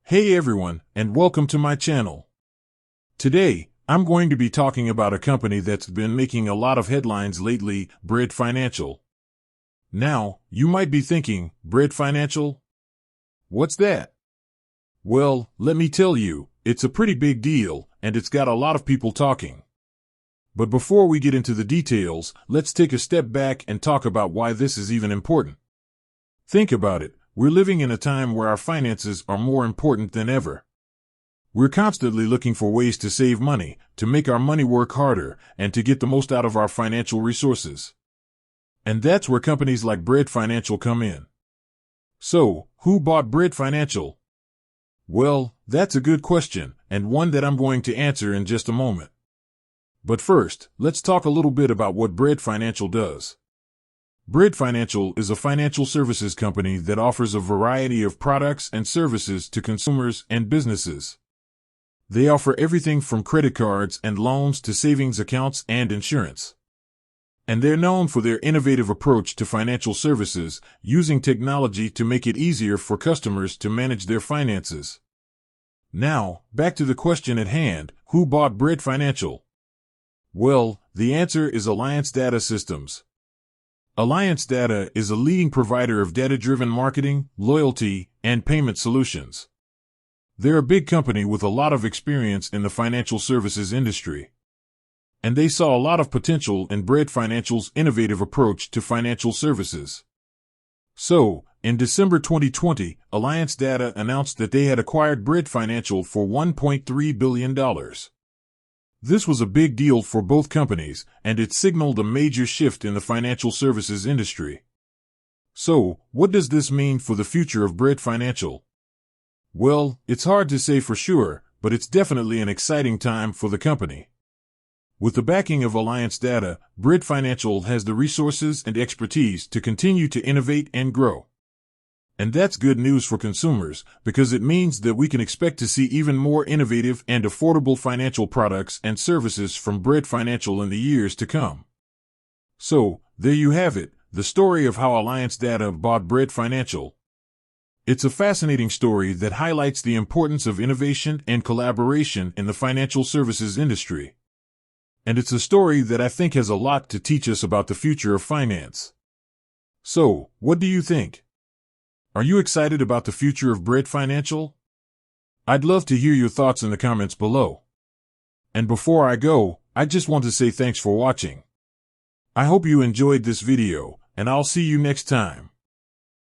Hey everyone, and welcome to my channel. Today, I'm going to be talking about a company that's been making a lot of headlines lately, Bread Financial. Now, you might be thinking, Bread Financial? What's that? Well, let me tell you, it's a pretty big deal, and it's got a lot of people talking. But before we get into the details, let's take a step back and talk about why this is even important. Think about it. We're living in a time where our finances are more important than ever. We're constantly looking for ways to save money, to make our money work harder, and to get the most out of our financial resources. And that's where companies like Bread Financial come in. So, who bought Bread Financial? Well, that's a good question, and one that I'm going to answer in just a moment. But first, let's talk a little bit about what Bread Financial does. Bread Financial is a financial services company that offers a variety of products and services to consumers and businesses. They offer everything from credit cards and loans to savings accounts and insurance. And they're known for their innovative approach to financial services, using technology to make it easier for customers to manage their finances. Now, back to the question at hand, who bought Bread Financial? Well, the answer is Alliance Data Systems. Alliance Data is a leading provider of data-driven marketing, loyalty, and payment solutions. They're a big company with a lot of experience in the financial services industry. And they saw a lot of potential in Bread Financial's innovative approach to financial services. So, in December 2020, Alliance Data announced that they had acquired Bread Financial for $1.3 billion. This was a big deal for both companies, and it signaled a major shift in the financial services industry. So, what does this mean for the future of Bread Financial? Well, it's hard to say for sure, but it's definitely an exciting time for the company. With the backing of Alliance Data, Bread Financial has the resources and expertise to continue to innovate and grow. And that's good news for consumers, because it means that we can expect to see even more innovative and affordable financial products and services from Bread Financial in the years to come. So, there you have it, the story of how Alliance Data bought Bread Financial. It's a fascinating story that highlights the importance of innovation and collaboration in the financial services industry. And it's a story that I think has a lot to teach us about the future of finance. So, what do you think? Are you excited about the future of Bread Financial? I'd love to hear your thoughts in the comments below. And before I go, I just want to say thanks for watching. I hope you enjoyed this video, and I'll see you next time.